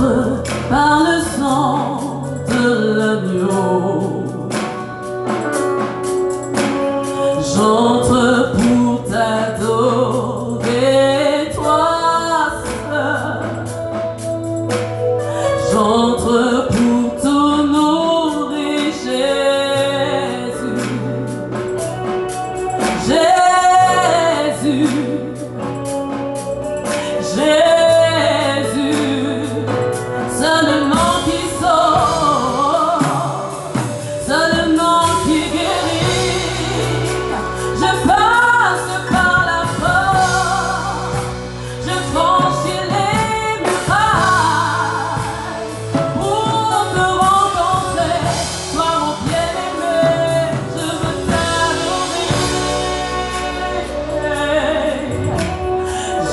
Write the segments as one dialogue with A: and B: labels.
A: J'entre par le sang de l'agneau. J'entre pour t'adorer, toi seul. J'entre pour t'honorer, Jésus. Jésus. Jésus. C'est le nom qui sauve, c'est le nom qui guérit. Je passe par la porte, je franchis les murailles pour te rencontrer. Toi mon bien-aimé, je veux t'adorer.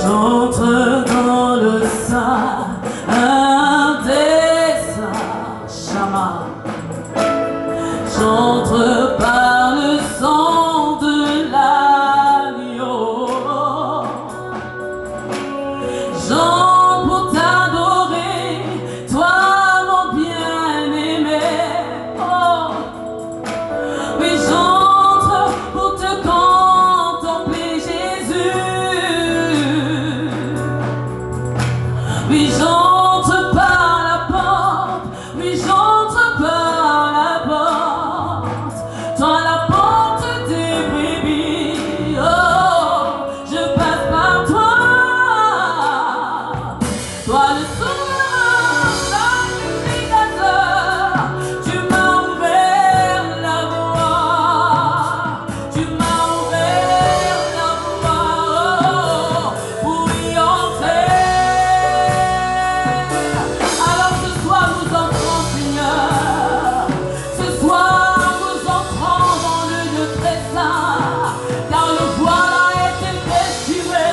A: J'entre dans le sein des saints, Shama. J'entre par le sang de l'agneau. J'entre pour t'adorer, toi mon bien-aimé. Oh. Oui, j'entre pour te contempler, Jésus. Oui, j'entre par la porte. Oui, j'entre par la porte. Toi, la porte des brebis. Oh, je passe par toi. Toi, le souverain sacrificateur. Tu m'as ouvert la voie. Tu m'as ouvert la voie. Oh, pour y entrer. Alors ce soir nous entrons, Seigneur. Ce soir nous entrons dans le lieu très saint, car le voile a été déchiré.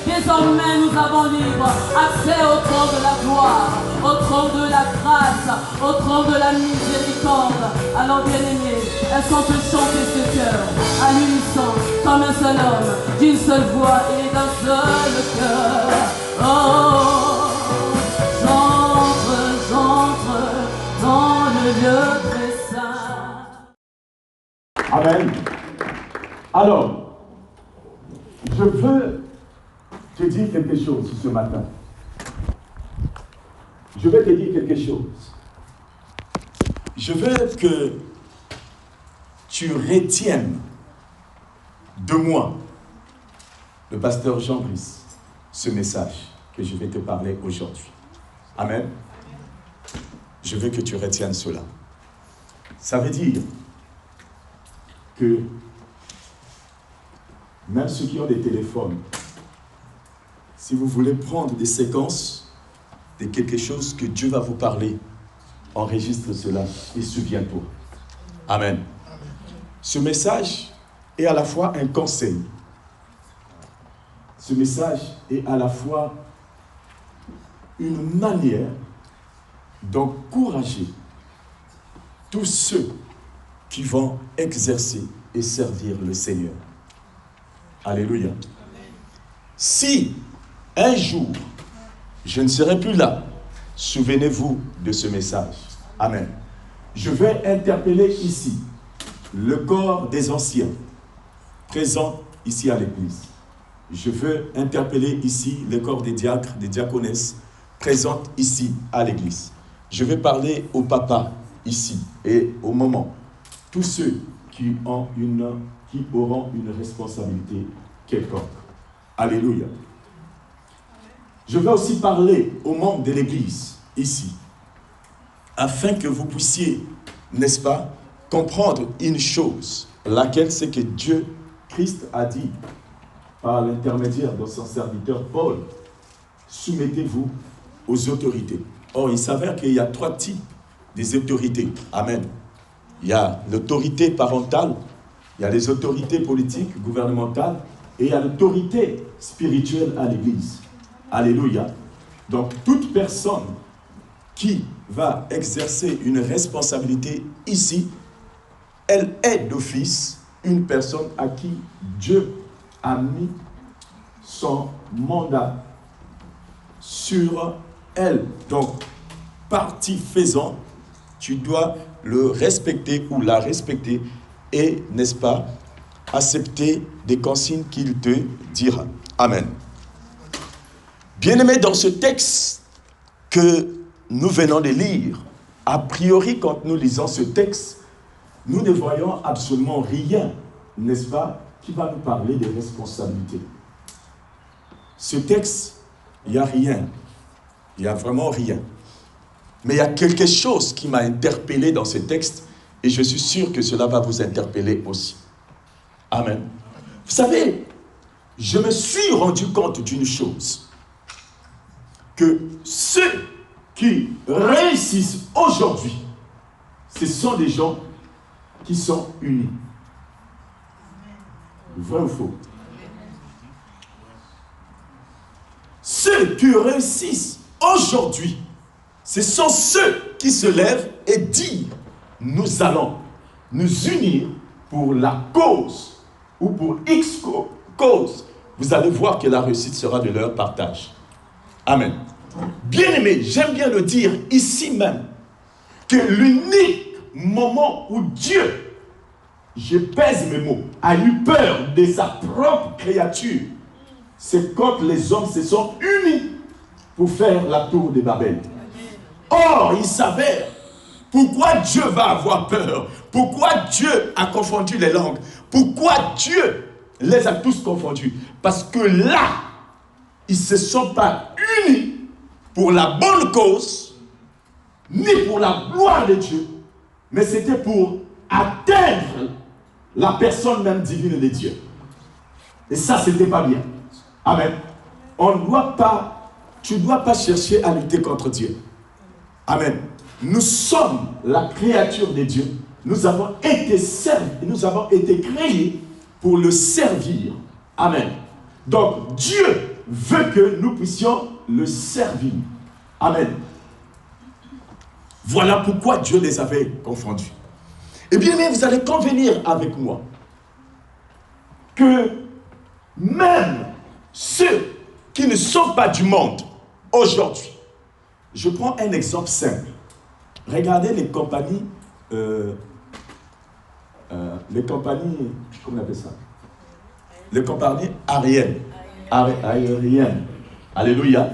A: Désormais nous avons libre accès au trône de la gloire, au trône de la grâce, au trône de la miséricorde. Alors bien-aimés, est-ce qu'on peut chanter ce cœur à l'unisson, comme un seul homme, d'une seule voix et d'un seul cœur? Oh, j'entre dans le lieu très saint.
B: Amen. Alors, je veux te dire quelque chose ce matin. Je vais te dire quelque chose. Je veux que tu retiennes de moi, le pasteur Jean-Brice, ce message que je vais te parler aujourd'hui. Amen. Je veux que tu retiennes cela. Ça veut dire que même ceux qui ont des téléphones, si vous voulez prendre des séquences de quelque chose que Dieu va vous parler, enregistre cela et souviens-toi. Amen. Ce message est à la fois un conseil. Ce message est à la fois une manière d'encourager tous ceux qui vont exercer et servir le Seigneur. Alléluia. Si un jour je ne serai plus là, souvenez-vous de ce message. Amen. Je vais interpeller ici le corps des anciens présents ici à l'église. Je veux interpeller ici le corps des diacres, des diaconesses présentes ici à l'église. Je vais parler au papa ici et au moment. Tous ceux qui auront une responsabilité quelconque. Alléluia. Je vais aussi parler aux membres de l'église ici, afin que vous puissiez, n'est-ce pas, comprendre une chose, laquelle c'est que Dieu, Christ a dit par l'intermédiaire de son serviteur Paul, soumettez-vous aux autorités. Or, il s'avère qu'il y a 3 types des autorités. Amen. Il y a l'autorité parentale, il y a les autorités politiques, gouvernementales, et il y a l'autorité spirituelle à l'église. Alléluia. Donc, toute personne qui va exercer une responsabilité ici, elle est d'office une personne à qui Dieu a mis son mandat sur elle. Donc, partie faisant, tu dois le respecter ou la respecter et, n'est-ce pas, accepter des consignes qu'il te dira. Amen. Bien-aimés, dans ce texte que nous venons de lire, a priori, quand nous lisons ce texte, nous ne voyons absolument rien, n'est-ce pas, qui va nous parler des responsabilités. Ce texte, il n'y a rien. Il n'y a vraiment rien. Mais il y a quelque chose qui m'a interpellé dans ce texte et je suis sûr que cela va vous interpeller aussi. Amen. Vous savez, je me suis rendu compte d'une chose, que ceux qui réussissent aujourd'hui, ce sont des gens qui sont unis. Vrai ou faux? Ceux qui réussissent aujourd'hui, ce sont ceux qui se lèvent et disent, nous allons nous unir pour la cause ou pour X cause. Vous allez voir que la réussite sera de leur partage. Amen. Bien-aimé, j'aime bien le dire ici même, que l'unique moment où Dieu, je pèse mes mots, a eu peur de sa propre créature, c'est quand les hommes se sont unis pour faire la tour de Babel. Or, il s'avère, pourquoi Dieu va avoir peur? Pourquoi Dieu a confondu les langues? Pourquoi Dieu les a tous confondus? Parce que là, ils ne se sont pas unis pour la bonne cause, ni pour la gloire de Dieu, mais c'était pour atteindre la personne même divine de Dieu. Et ça, ce n'était pas bien. Amen. On ne doit pas, tu ne dois pas chercher à lutter contre Dieu. Amen. Nous sommes la créature de Dieu. Nous avons été servis, nous avons été créés pour le servir. Amen. Donc, Dieu veut que nous puissions le servir. Amen. Voilà pourquoi Dieu les avait confondus. Eh bien, vous allez convenir avec moi que même ceux qui ne sont pas du monde aujourd'hui, je prends un exemple simple. Regardez les compagnies, comment on appelle ça? Les compagnies aériennes. Alléluia.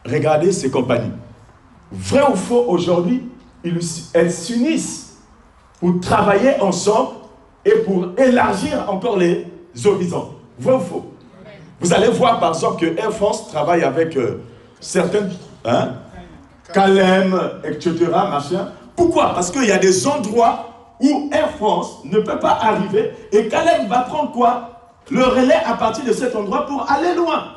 B: Regardez ces compagnies. Vrai ou faux, aujourd'hui, elles s'unissent pour travailler ensemble et pour élargir encore les horizons. Vrai ou faux? Vous allez voir par exemple que Air France travaille avec certaines, KLM, etc. Machin. Pourquoi? Parce qu'il y a des endroits où Air France ne peut pas arriver et KLM va prendre quoi? Le relais à partir de cet endroit pour aller loin.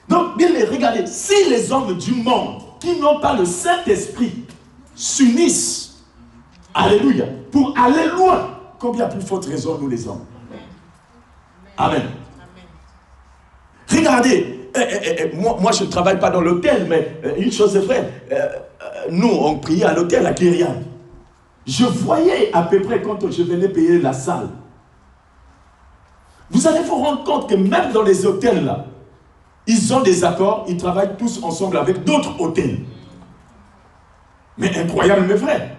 B: Donc, bien regardez, si les hommes du monde qui n'ont pas le Saint-Esprit s'unissent, alléluia, pour aller loin, combien plus forte raison nous les hommes? Amen. Regardez, moi je ne travaille pas dans l'hôtel, mais une chose est vraie, nous on priait à l'hôtel à Kyrian. Je voyais à peu près quand je venais payer la salle. Vous allez vous rendre compte que même dans les hôtels là, ils ont des accords, ils travaillent tous ensemble avec d'autres hôtels. Mais incroyable mais vrai.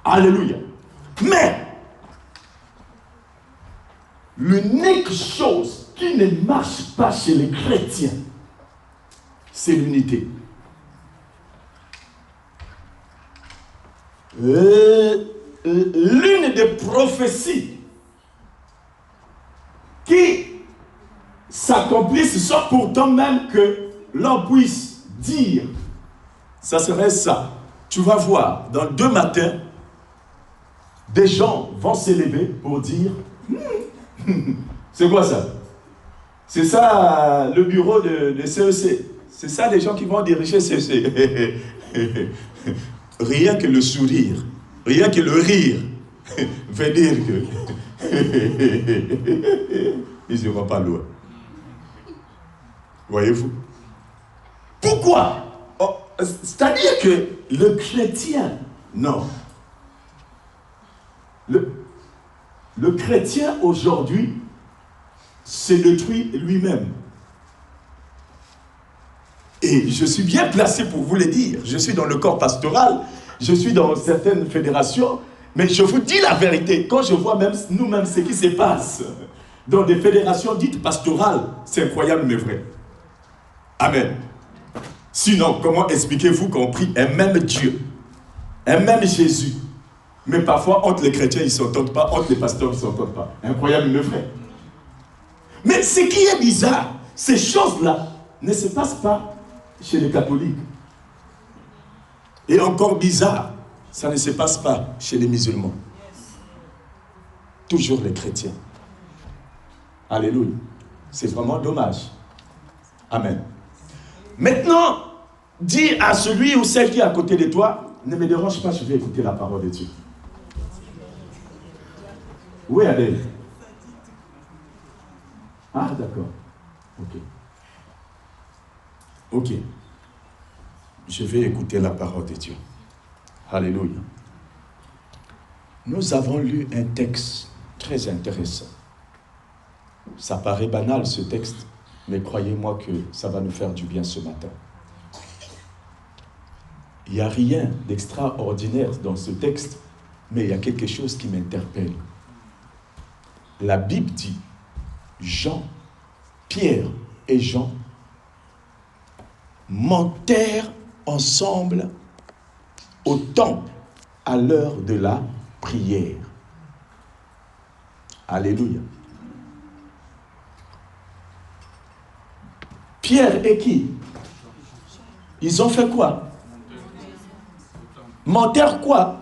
B: Alléluia. Mais l'unique chose qui ne marche pas chez les chrétiens, c'est l'unité. L'une des prophéties qui s'accomplissent sans pourtant même que l'on puisse dire, ça serait ça. Tu vas voir, dans 2 matins, des gens vont s'élever pour dire, c'est quoi ça? C'est ça le bureau de CEC. C'est ça les gens qui vont diriger CEC. Rien que le sourire, rien que le rire, veut dire que ils ne vont pas loin. Voyez-vous? Pourquoi? C'est-à-dire que le chrétien, non. Le chrétien aujourd'hui se détruit lui-même. Et je suis bien placé pour vous le dire. Je suis dans le corps pastoral, je suis dans certaines fédérations, mais je vous dis la vérité. Quand je vois même nous-mêmes ce qui se passe dans des fédérations dites pastorales, c'est incroyable mais vrai. Amen. Sinon, comment expliquez-vous qu'on prie un même Dieu, un même Jésus, mais parfois entre les chrétiens ils ne s'entendent pas, entre les pasteurs ils ne s'entendent pas. Incroyable mais vrai. Mais ce qui est bizarre, ces choses-là ne se passent pas chez les catholiques. Et encore bizarre, ça ne se passe pas chez les musulmans. Toujours les chrétiens. Alléluia. C'est vraiment dommage. Amen. Maintenant, dis à celui ou celle qui est à côté de toi, ne me dérange pas, je vais écouter la parole de Dieu. Oui, Adèle. Ah, d'accord. Ok. Ok. Je vais écouter la parole de Dieu. Alléluia. Nous avons lu un texte très intéressant. Ça paraît banal ce texte, mais croyez-moi que ça va nous faire du bien ce matin. Il n'y a rien d'extraordinaire dans ce texte, mais il y a quelque chose qui m'interpelle. La Bible dit, Pierre et Jean montèrent ensemble au temple à l'heure de la prière. Alléluia. Pierre et qui? Ils ont fait quoi? Montèrent quoi?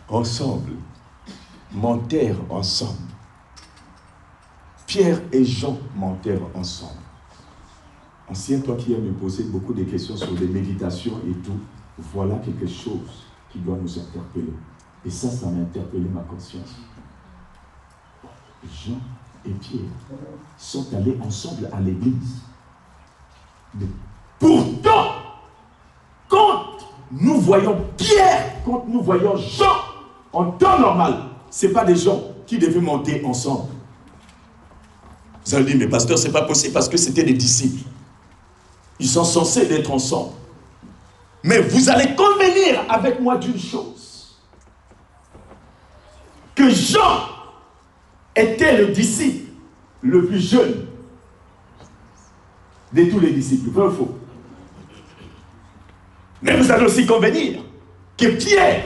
B: Ensemble. Montèrent ensemble. Pierre et Jean montèrent ensemble. Ancien, toi qui aimes me poser beaucoup de questions sur les méditations et tout, voilà quelque chose qui doit nous interpeller. Et ça m'a interpellé ma conscience. Jean et Pierre sont allés ensemble à l'église. Mais pourtant, quand nous voyons Pierre, quand nous voyons Jean, en temps normal, ce n'est pas des gens qui devaient monter ensemble. Vous allez dire, mais pasteur, ce n'est pas possible parce que c'était des disciples. Ils sont censés être ensemble. Mais vous allez convenir avec moi d'une chose. Que Jean était le disciple le plus jeune de tous les disciples. Vrai ou faux? Mais vous allez aussi convenir que Pierre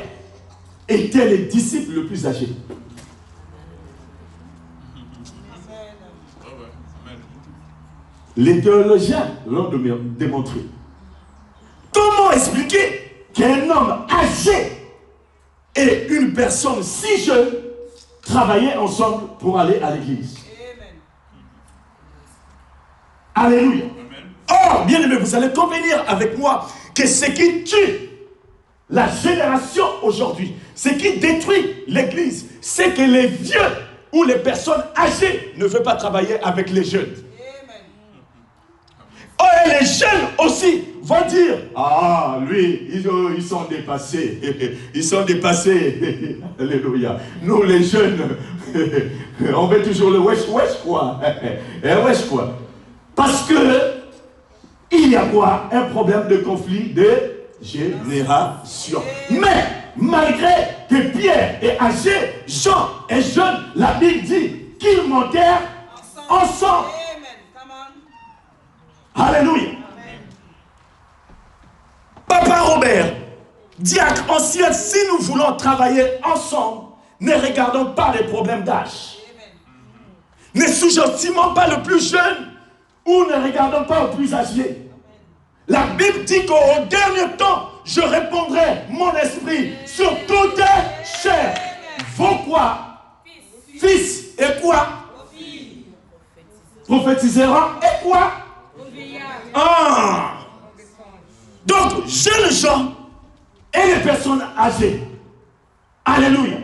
B: était le disciple le plus âgé. Les théologiens l'ont démontré. Comment expliquer qu'un homme âgé et une personne si jeune travaillaient ensemble pour aller à l'église? Alléluia. Or, bien aimé, vous allez convenir avec moi que ce qui tue la génération aujourd'hui, ce qui détruit l'église, c'est que les vieux ou les personnes âgées ne veulent pas travailler avec les jeunes. Oh, et les jeunes aussi vont dire, ah, lui, ils sont dépassés. Ils sont dépassés. Alléluia. Nous, les jeunes, on veut toujours le wesh, quoi. Wesh, quoi. Parce que, il y a quoi? Un problème de conflit de génération. Mais, malgré que Pierre est âgé, Jean est jeune, la Bible dit qu'ils montèrent ensemble. Alléluia. Amen. Papa Robert, diacre ancien, si nous voulons travailler ensemble, ne regardons pas les problèmes d'âge. Ne sous-estimons pas le plus jeune ou ne regardons pas le plus âgé. La Bible dit qu'au dernier temps, je répondrai mon esprit sur toute chair. Vos quoi? Fils et quoi? Prophétiseront et quoi? Ah. Donc, jeunes gens et les personnes âgées. Alléluia.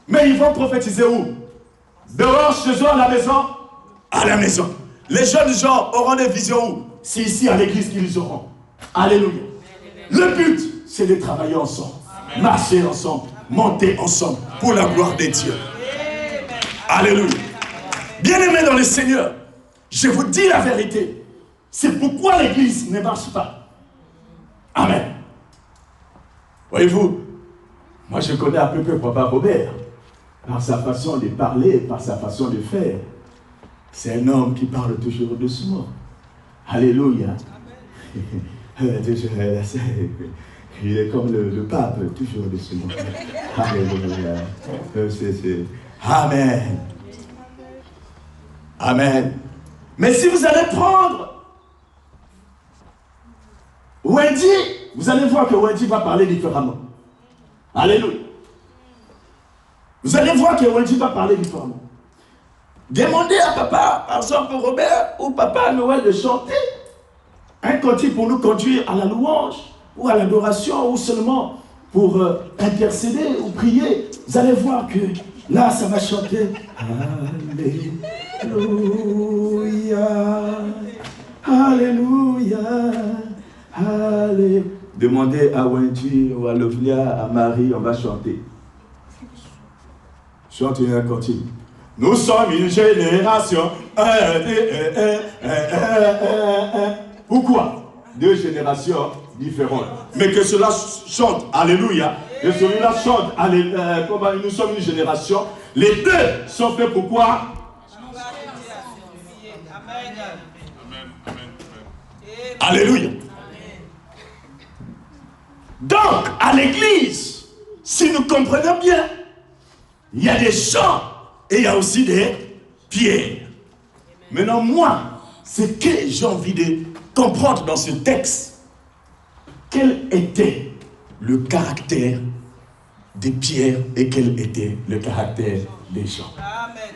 B: Mais ils vont prophétiser où? Dehors, chez eux, à la maison? À la maison. Les jeunes gens auront des visions où? C'est ici à l'église qu'ils auront. Alléluia. Le but, c'est de travailler ensemble, marcher ensemble, monter ensemble pour la gloire de Dieu. Alléluia. Bien-aimés dans le Seigneur, je vous dis la vérité. C'est pourquoi l'église ne marche pas. Amen. Voyez-vous, moi je connais à peu près Papa Robert, par sa façon de parler, par sa façon de faire. C'est un homme qui parle toujours doucement. Alléluia. Il est comme le pape, toujours doucement. Alléluia. Amen. Amen. Mais si vous allez prendre Wendy, vous allez voir que Wendy va parler différemment. Alléluia. Vous allez voir que Wendy va parler différemment. Demandez à papa, par exemple Robert ou papa Noël de chanter un cantique pour nous conduire à la louange ou à l'adoration ou seulement pour intercéder ou prier. Vous allez voir que là, ça va chanter. Alléluia. Alléluia. Alléluia. Demandez à Wendy ou à Lovlia, à Marie, on va chanter. Chantez un cantique. Nous sommes une génération. Pourquoi? Deux générations différentes. Mais que cela chante, alléluia. Que celui-là chante, alléluia. Nous sommes une génération. Les deux sont faits pour quoi? Alléluia. Donc, à l'église, si nous comprenons bien, il y a des chants et il y a aussi des pierres. Maintenant, moi, ce que j'ai envie de comprendre dans ce texte, quel était le caractère des pierres et quel était le caractère des gens. Amen.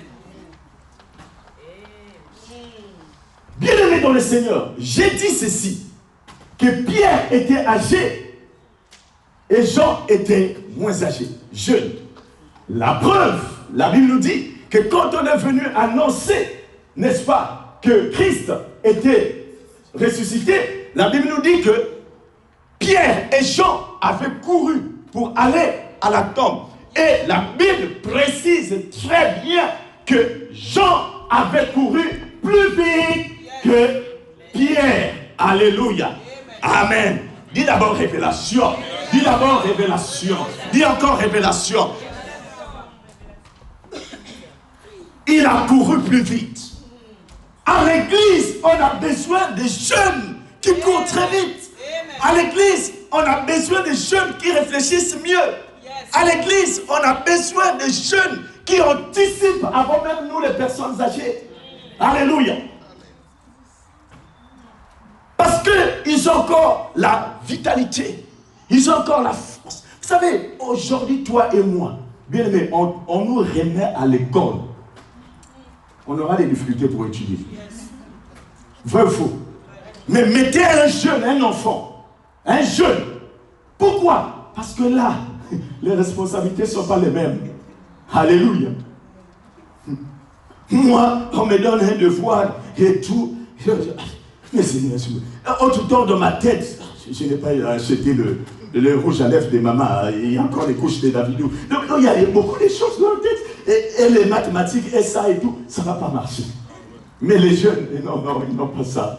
B: Bien-aimés dans le Seigneur, j'ai dit ceci, que Pierre était âgé et Jean était moins âgé, jeune. La preuve, la Bible nous dit que quand on est venu annoncer, n'est-ce pas, que Christ était ressuscité, la Bible nous dit que Pierre et Jean avaient couru pour aller à la tombe. Et la Bible précise très bien que Jean avait couru plus vite que Pierre. Alléluia. Amen. Dis d'abord révélation. Dis d'abord révélation. Dis encore révélation. Il a couru plus vite. À l'église, on a besoin de jeunes qui courent très vite. À l'église, on a besoin de jeunes qui réfléchissent mieux. À l'église, on a besoin de jeunes qui anticipent avant même nous les personnes âgées. Alléluia. Parce qu'ils ont encore la vitalité. Ils ont encore la force. Vous savez, aujourd'hui, toi et moi, bien aimé, on nous remet à l'école. On aura des difficultés pour étudier. Vrai ou faux? Mais mettez un jeune, un enfant, un jeune. Pourquoi? Parce que là, les responsabilités ne sont pas les mêmes. Alléluia. Moi, on me donne un devoir et tout. Mais autre temps dans ma tête, je n'ai pas acheté le rouge à lèvres de maman. Il y a encore les couches de Davidou. Donc, il y a beaucoup de choses dans la tête. Et les mathématiques, et ça et tout, ça ne va pas marcher. Mais les jeunes, non, ils n'ont pas ça.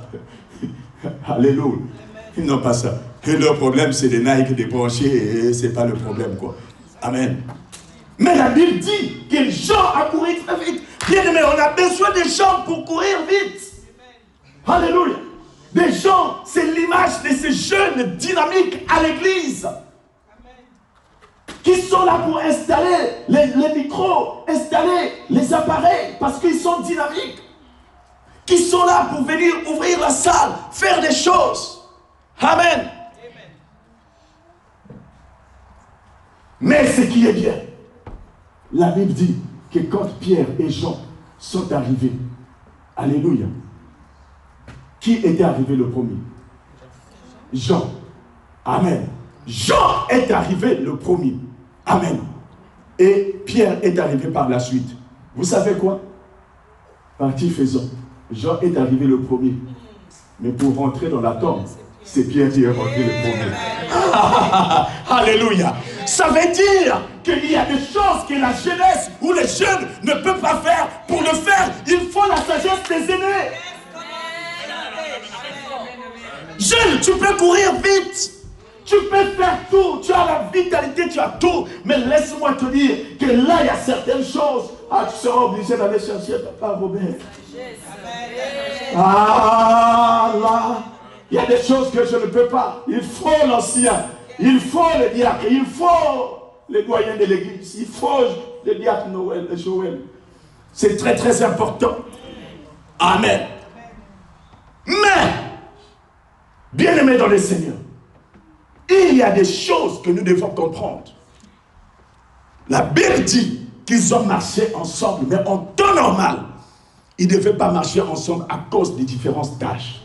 B: Alléluia. Ils n'ont pas ça. Et leur problème, c'est des Nike, des branchés, et ce n'est pas le problème, quoi. Amen. Mais la Bible dit que les gens a couru très vite. Bien aimé, on a besoin des gens pour courir vite. Alléluia. Des gens, c'est l'image de ces jeunes dynamiques à l'église. Qui sont là pour installer les micros, installer les appareils, parce qu'ils sont dynamiques. Qui sont là pour venir ouvrir la salle, faire des choses. Amen. Mais ce qui est bien, la Bible dit que quand Pierre et Jean sont arrivés, alléluia, qui était arrivé le premier? Jean. Amen. Jean est arrivé le premier. Amen. Et Pierre est arrivé par la suite. Vous savez quoi? Partie faisant. Jean est arrivé le premier. Mais pour rentrer dans la tombe, c'est Pierre qui est rentré le premier. Alléluia. Ça veut dire qu'il y a des choses que la jeunesse ou les jeunes ne peuvent pas faire. Pour le faire, il faut la sagesse des aînés. Jeune, tu peux courir vite. Tu peux faire tout. Tu as la vitalité, tu as tout. Mais laisse-moi te dire que là, il y a certaines choses. Ah, tu seras obligé d'aller chercher Papa Robert. Ah, là, il y a des choses que je ne peux pas. Il faut l'ancien. Il faut le diacre. Il faut les doyens de l'église. Il faut le diacre Noël et Joël. C'est très, très important. Amen. Mais, bien-aimés dans le Seigneur, il y a des choses que nous devons comprendre. La Bible dit qu'ils ont marché ensemble, mais en temps normal, ils ne devaient pas marcher ensemble à cause des différences d'âge.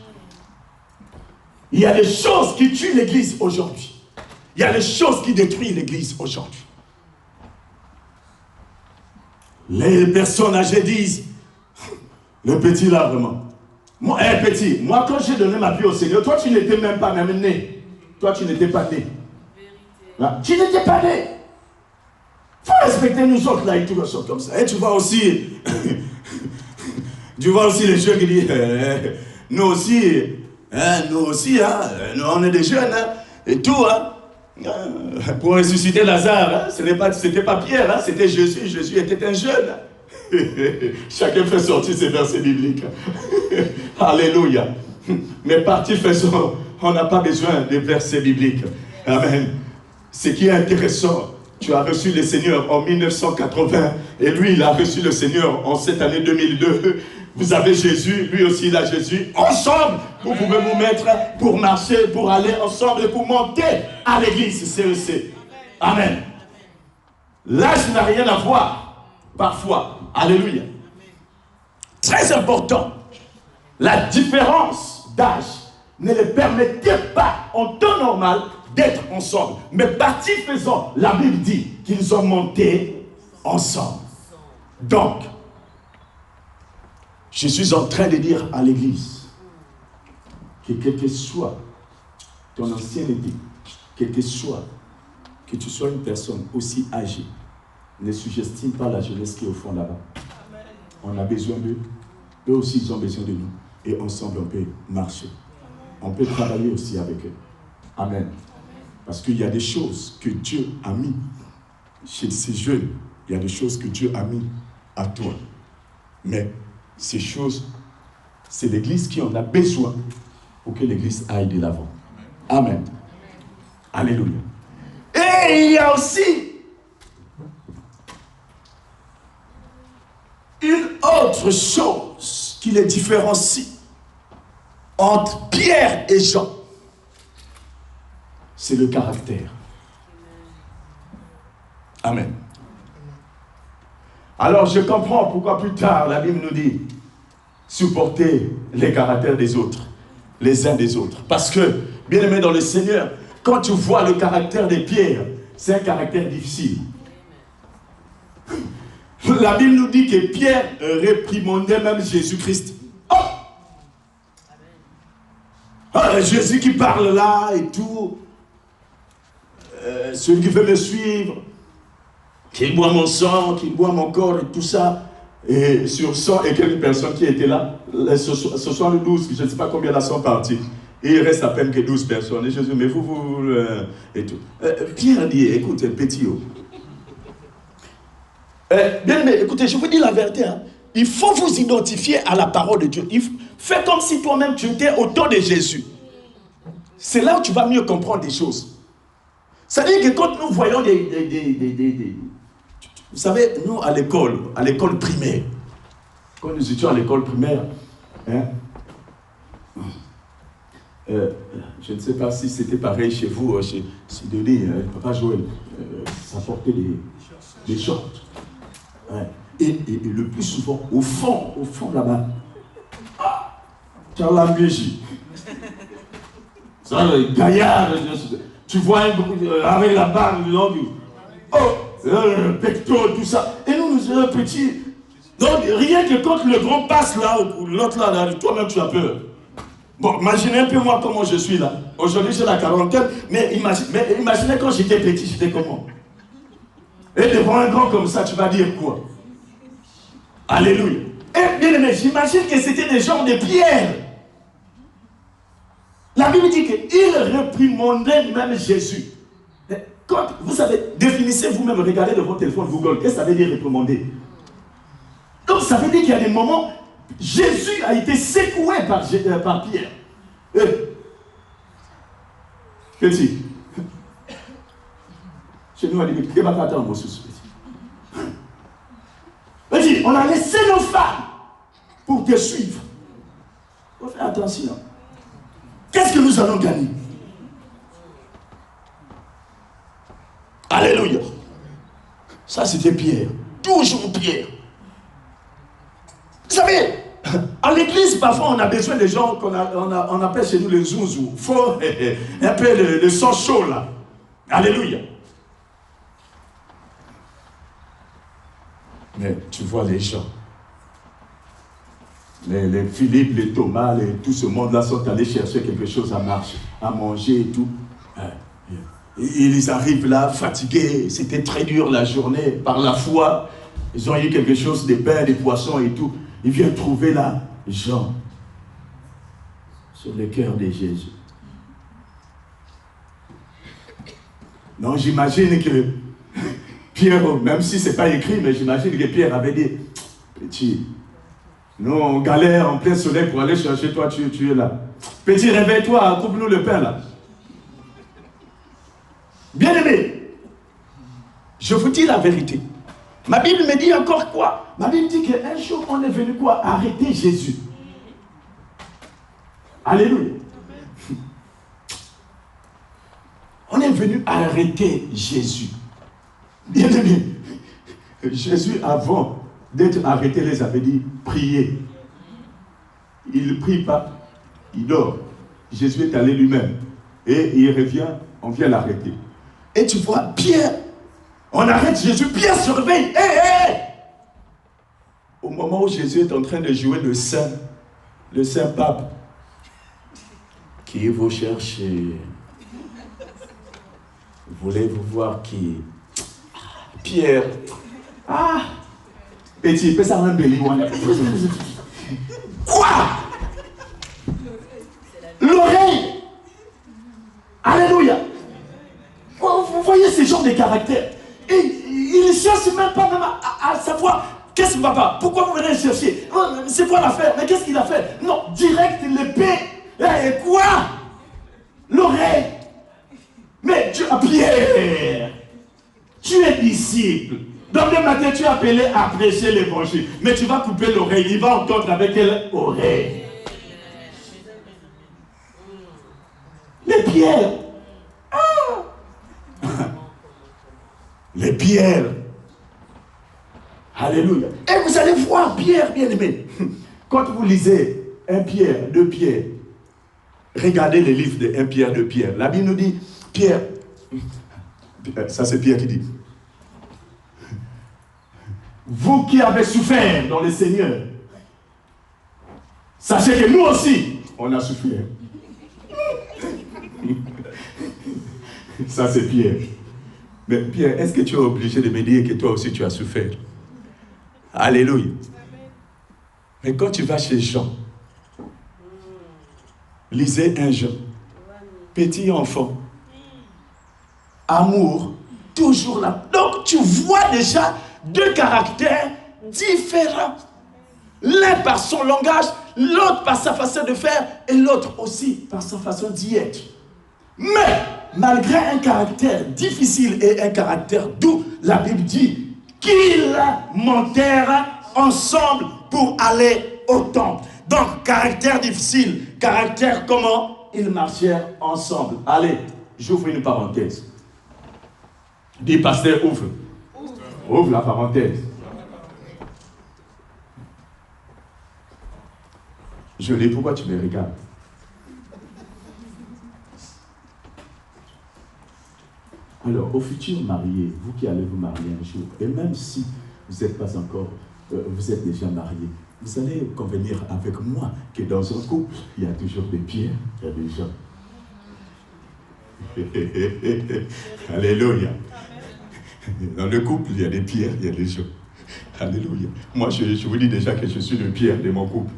B: Il y a des choses qui tuent l'Église aujourd'hui. Il y a des choses qui détruisent l'Église aujourd'hui. Les personnes âgées disent, le petit là vraiment, moi, petit, moi quand j'ai donné ma vie au Seigneur, toi tu n'étais même pas même né. Toi, tu n'étais pas né. Là, tu n'étais pas né. Il faut respecter nous autres là et tout ça comme ça. Et tu vois aussi, les jeunes qui disent, nous aussi, nous on est des jeunes, hein, et tout, hein. Pour ressusciter Lazare, hein, c'était pas Pierre, hein, c'était Jésus. Jésus était un jeune. Chacun fait sortir ses versets bibliques. Alléluia. Mais parti faisons. On n'a pas besoin de versets bibliques. Amen. Ce qui est intéressant, tu as reçu le Seigneur en 1980 et lui, il a reçu le Seigneur en cette année 2002. Vous avez Jésus, lui aussi, il a Jésus. Ensemble, vous pouvez vous mettre pour marcher, pour aller ensemble et pour monter à l'église CEC. Amen. L'âge n'a rien à voir, parfois. Alléluia. Très important. La différence d'âge ne les permettait pas, en temps normal, d'être ensemble. Mais partie faisant, la Bible dit qu'ils ont monté ensemble. Donc, je suis en train de dire à l'église que quel que soit ton ancienneté, quel que soit, que tu sois une personne aussi âgée, ne sous-estime pas la jeunesse qui est au fond là-bas. On a besoin d'eux. Eux aussi, ils ont besoin de nous. Et ensemble, on peut marcher. On peut travailler aussi avec eux. Amen. Parce qu'il y a des choses que Dieu a mis chez ces jeunes. Il y a des choses que Dieu a mis à toi. Mais ces choses, c'est l'Église qui en a besoin pour que l'Église aille de l'avant. Amen. Alléluia. Et il y a aussi une autre chose qui les différencie entre Pierre et Jean. C'est le caractère. Amen. Alors je comprends pourquoi plus tard la Bible nous dit supporter les caractères des autres, les uns des autres. Parce que, bien aimé dans le Seigneur, quand tu vois le caractère de Pierre, c'est un caractère difficile. La Bible nous dit que Pierre réprimandait même Jésus-Christ. Oh! Jésus qui parle là et tout. Celui qui veut me suivre, qui boit mon sang, qui boit mon corps et tout ça. Et sur 100 et quelques personnes qui étaient là, ce soir le 12, je ne sais pas combien là sont partis. Et il reste à peine que 12 personnes. Et Jésus, mais vous et tout. Pierre dit, écoute, petit haut. Bien, mais écoutez, je vous dis la vérité. Hein. Il faut vous identifier à la parole de Dieu. Fais comme si toi-même tu étais au temps de Jésus. C'est là où tu vas mieux comprendre des choses. C'est-à-dire que quand nous voyons vous savez, nous à l'école primaire, quand nous étions à l'école primaire, hein, je ne sais pas si c'était pareil chez vous, chez Denis, Papa Joël, ça portait des shorts. Ouais. Et le plus souvent, au fond là-bas, tu as la musique. Ça, le gaillard, tu vois avec la barbe, le pecto, tout ça. Et nous sommes petits. Donc, rien que quand le grand passe là, ou l'autre là, toi-même tu as peur. Bon, imaginez un peu moi comment je suis là. Aujourd'hui, j'ai la quarantaine, mais imaginez quand j'étais petit, j'étais comment? Et devant un grand comme ça, tu vas dire quoi? Alléluia. Et bien aimé, j'imagine que c'était des gens de Pierre. La Bible dit qu'il réprimandait même Jésus. Quand, vous savez, définissez vous-même, regardez de votre téléphone Google, qu'est-ce que ça veut dire réprimander? Donc ça veut dire qu'il y a des moments, Jésus a été secoué par Pierre. Petit. Chez nous, on dit, petit, on a laissé nos femmes pour te suivre. Il faut faire attention. Qu'est-ce que nous allons gagner? Alléluia. Ça, c'était Pierre. Toujours Pierre. Vous savez, à l'église, parfois, on a besoin des gens on appelle chez nous les zouzous. Faut un peu le sang chaud, là. Alléluia. Mais tu vois les gens. Les Philippe, les Thomas, tout ce monde-là sont allés chercher quelque chose à marcher, à manger et tout. Ils arrivent là, fatigués. C'était très dur la journée. Par la foi, ils ont eu quelque chose, des pains, des poissons et tout. Ils viennent trouver là, Jean, sur le cœur de Jésus. Non, j'imagine que Pierre, même si ce n'est pas écrit, mais j'imagine que Pierre avait dit, petit, nous on galère en plein soleil pour aller chercher toi, tu es là. Petit, réveille-toi, coupe-nous le pain là. Bien-aimé, je vous dis la vérité. Ma Bible me dit encore quoi? Ma Bible dit qu'un jour, on est venu quoi? Arrêter Jésus. Alléluia. On est venu arrêter Jésus. Bien-aimé, Jésus, avant d'être arrêté, les avait dit, priez. Il ne prie pas, il dort. Jésus est allé lui-même. Et il revient, on vient l'arrêter. Et tu vois, Pierre, on arrête Jésus, Pierre se réveille. Hé, hé! Au moment où Jésus est en train de jouer le saint pape, qui vous cherchez? Voulez-vous voir qui? Pierre. Ah! Petit, fais ça un belly. Quoi? L'oreille. Alléluia. Vous voyez ces genres de caractères. Et il ne cherche même pas même à savoir qu'est-ce que papa, pourquoi vous venez chercher? C'est quoi l'affaire? Mais qu'est-ce qu'il a fait? Non, direct l'épée. Et quoi? L'oreille. Mais tu as Pierre. Tu es disciple. Donc le matin, tu es appelé à prêcher l'évangile. Mais tu vas couper l'oreille. Il va entendre avec quelle oreille? Les pierres. Ah. Les pierres. Alléluia. Et vous allez voir Pierre, bien aimé. Quand vous lisez 1 Pierre, 2 Pierre, regardez les livres de 1 Pierre, 2 Pierre. La Bible nous dit, Pierre, ça c'est Pierre qui dit, vous qui avez souffert dans le Seigneur, sachez que nous aussi, on a souffert. Ça c'est Pierre. Mais Pierre, est-ce que tu es obligé de me dire que toi aussi tu as souffert? Alléluia. Mais quand tu vas chez Jean, lisez 1 Jean, petit enfant, amour, toujours là. Donc tu vois déjà 2 caractères différents. L'un par son langage, l'autre par sa façon de faire, et l'autre aussi par sa façon d'y être. Mais, malgré un caractère difficile et un caractère doux, la Bible dit qu'ils montèrent ensemble pour aller au temple. Donc, caractère difficile, caractère comment? Ils marchèrent ensemble. Allez, j'ouvre une parenthèse. Dis, pasteur, ouvre. Ouvre la parenthèse. Je l'ai, pourquoi tu me regardes? Alors, aux futurs mariés, vous qui allez vous marier un jour, et même si vous n'êtes pas encore, vous êtes déjà mariés, vous allez convenir avec moi que dans un couple, il y a toujours des pierres, il y a des gens. Alléluia. Dans le couple, il y a des pierres, il y a des gens. Alléluia. Moi, je vous dis déjà que je suis le pierre de mon couple.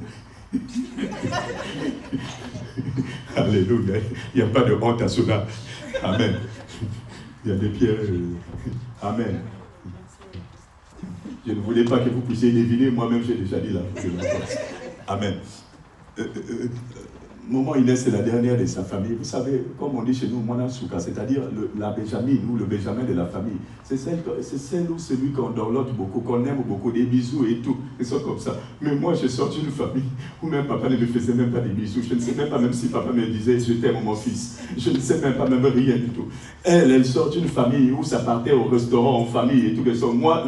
B: Alléluia. Il n'y a pas de honte à cela. Amen. Il y a des pierres. Amen. Je ne voulais pas que vous puissiez deviner. Moi-même, j'ai déjà dit la chose. Amen. Maman Inès, c'est la dernière de sa famille. Vous savez, comme on dit chez nous, Mwana Souka, c'est-à-dire la Benjamin, ou le Benjamin de la famille. C'est celle ou celui qu'on dorlote beaucoup, qu'on aime beaucoup, des bisous et tout. Et ça comme ça. Mais moi, je sors d'une famille où même papa ne me faisait même pas des bisous. Je ne sais même pas même si papa me disait je t'aime mon fils. Je ne sais même pas même rien du tout. Elle sort d'une famille où ça partait au restaurant en famille et tout que ça. Moi,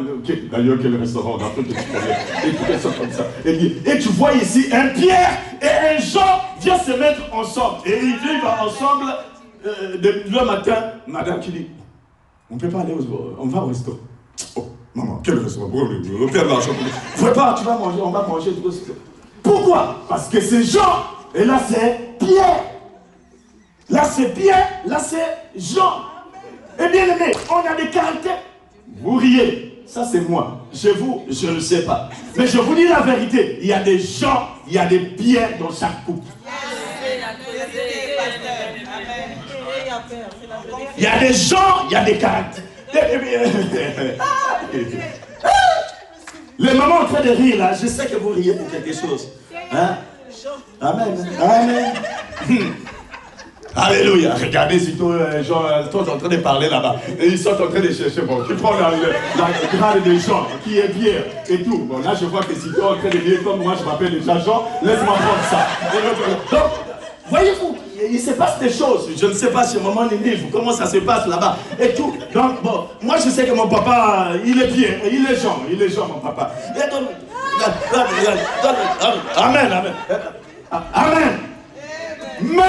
B: d'ailleurs, quel restaurant, dans tout que tu connais. Et tout que ça comme ça. Et tu vois ici un Pierre et un Jean viennent se mettre ensemble. Et ils vivent ensemble le matin. Madame qui dit, on ne peut pas aller on va au restaurant. Oh, maman, quel restaurant? On perd l'argent. Faut pas, tu vas manger, on va manger. Pourquoi? Parce que c'est Jean. Et là, c'est Pierre. Là, c'est Pierre. Là, c'est Jean. Et bien aimé, on a des caractères. Vous riez. Ça, c'est moi. Chez vous, je ne sais pas. Mais je vous dis la vérité. Il y a des gens, il y a des pierres dans chaque couple. Il y a des gens, il y a des caractères. Les mamans en train de rire là, je sais que vous riez pour quelque chose. Hein? Amen. Amen. Alléluia. Regardez si les gens sont en train de parler là-bas. Et ils sont en train de chercher. Bon, tu prends la grade des gens qui est Pierre et tout. Bon, là, je vois que si tu es en train de dire comme moi, je m'appelle déjà Jean, laisse-moi prendre ça. Donc, voyez-vous, il se passe des choses. Je ne sais pas chez maman Nini, comment ça se passe là-bas et tout. Donc, bon, moi, je sais que mon papa, il est Pierre, il est Jean, mon papa. Et donc, amen, amen. Amen. Mais,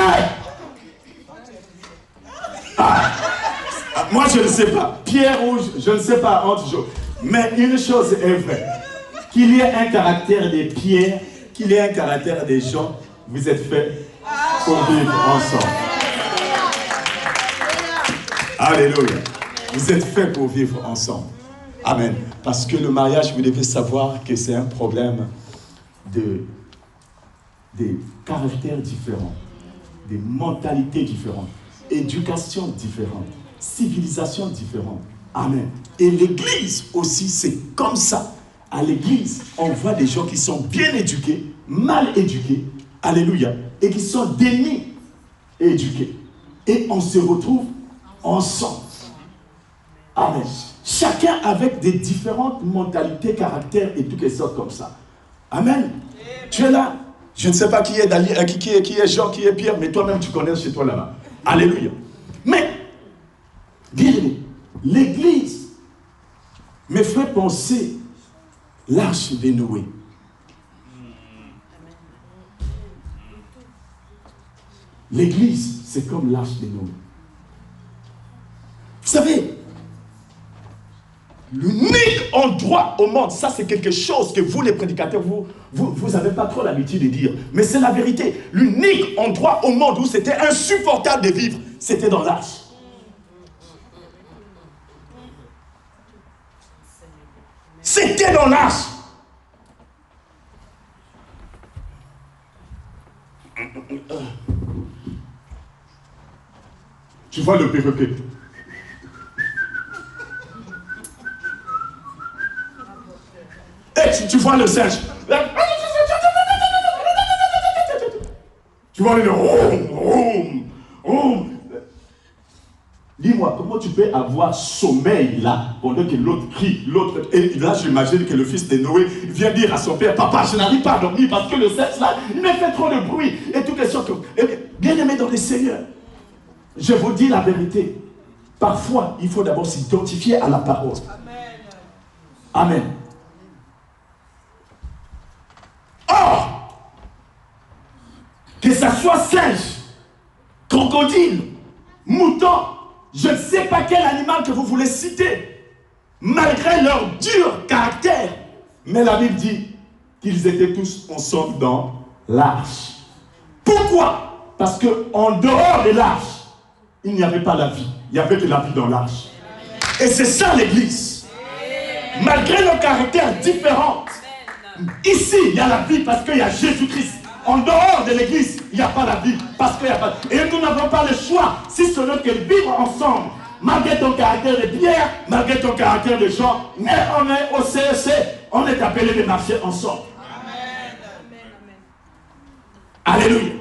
B: moi je ne sais pas, Pierre ou je ne sais pas entre jours. Mais une chose est vraie, qu'il y ait un caractère des pierres, qu'il y ait un caractère des gens, vous êtes faits pour vivre ensemble. Alléluia. Vous êtes faits pour vivre ensemble. Amen. Parce que le mariage, vous devez savoir que c'est un problème des caractères différents, des mentalités différentes, éducation différente, civilisation différente. Amen. Et l'église aussi, c'est comme ça. À l'église, on voit des gens qui sont bien éduqués, mal éduqués, alléluia, et qui sont demi-éduqués. Et on se retrouve ensemble. Amen. Chacun avec des différentes mentalités, caractères et toutes les sortes comme ça. Amen. Tu es là. Je ne sais pas qui est Jean, qui est Pierre, mais toi-même tu connais chez toi là-bas. Alléluia. Mais, bien aimé, l'église me fait penser l'arche de Noé. L'église, c'est comme l'arche de Noé. Vous savez, l'unique endroit au monde, ça c'est quelque chose que vous les prédicateurs, vous n'avez pas trop l'habitude de dire. Mais c'est la vérité. L'unique endroit au monde où c'était insupportable de vivre, c'était dans l'arche. C'était dans l'arche. Tu vois le perroquet. Et tu vois le singe. Tu vois le Dis-moi, comment tu peux avoir sommeil là, pendant que l'autre crie, l'autre... Et là, j'imagine que le fils de Noé vient dire à son père, papa, je n'arrive pas à dormir parce que le singe là, il me fait trop de bruit. Et toutes les sortes. Bien aimé dans le Seigneur, je vous dis la vérité. Parfois, il faut d'abord s'identifier à la parole. Amen. Amen. Or, que ça soit singe, crocodile, mouton, je ne sais pas quel animal que vous voulez citer, malgré leur dur caractère, mais la Bible dit qu'ils étaient tous ensemble dans l'arche. Pourquoi? Parce qu'en dehors de l'arche, il n'y avait pas la vie. Il y avait de la vie dans l'arche. Et c'est ça l'église. Malgré nos caractères différents, ici il y a la vie parce qu'il y a Jésus-Christ. En dehors de l'église, il n'y a pas la vie. Parce qu'il n'y a pas. Et nous n'avons pas le choix, si ce n'est que vivre ensemble. Malgré ton caractère de Pierre, malgré ton caractère de Jean, mais on est au CEC, on est appelé de marcher ensemble. Amen. Alléluia.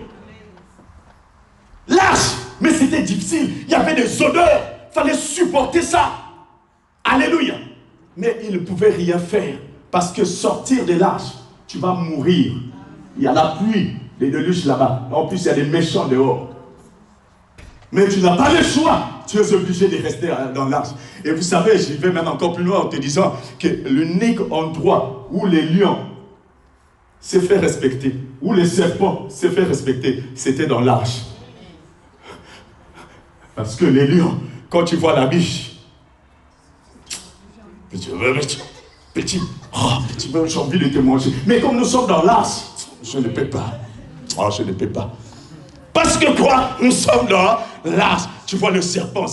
B: L'arche, mais c'était difficile. Il y avait des odeurs, il fallait supporter ça. Alléluia. Mais il ne pouvait rien faire. Parce que sortir de l'arche, tu vas mourir. Il y a la pluie, les déluges là-bas. En plus, il y a des méchants dehors. Mais tu n'as pas le choix. Tu es obligé de rester dans l'arche. Et vous savez, j'y vais même encore plus loin en te disant que l'unique endroit où les lions s'est fait respecter, où les serpents s'est fait respecter, c'était dans l'arche. Parce que les lions, quand tu vois la biche, petit, j'ai envie de te manger. Mais comme nous sommes dans l'arche, je ne peux pas. Oh, je ne peux pas. Parce que quoi? Nous sommes dans l'arche. Tu vois le serpent.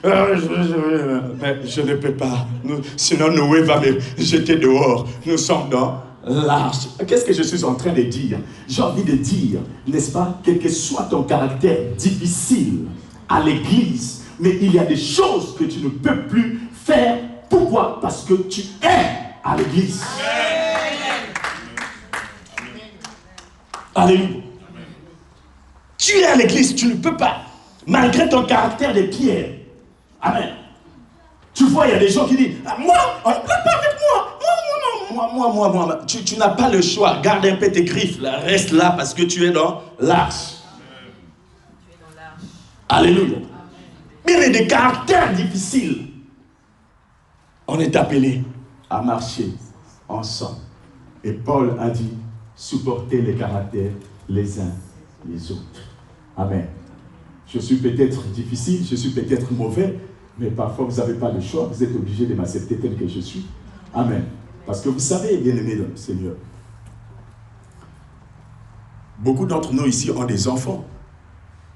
B: Mais je ne peux pas. Sinon Noé va me jeter dehors. Nous sommes dans l'arche. Qu'est-ce que je suis en train de dire? J'ai envie de dire, n'est-ce pas, quel que soit ton caractère difficile à l'église, mais il y a des choses que tu ne peux plus faire. Pourquoi? Parce que tu es à l'église. Alléluia. Tu es à l'église, tu ne peux pas, malgré ton caractère de pierre. Amen. Tu vois, il y a des gens qui disent, moi, on ne peut pas avec moi. Tu n'as pas le choix. Garde un peu tes griffes, là. Reste là parce que tu es dans l'arche. Alléluia. Mais il y a des caractères difficiles. On est appelé à marcher ensemble. Et Paul a dit, supporter les caractères les uns les autres. Amen. Je suis peut-être difficile, je suis peut-être mauvais, mais parfois vous n'avez pas le choix, vous êtes obligé de m'accepter tel que je suis. Amen. Parce que vous savez, bien-aimés dans le Seigneur, beaucoup d'entre nous ici ont des enfants,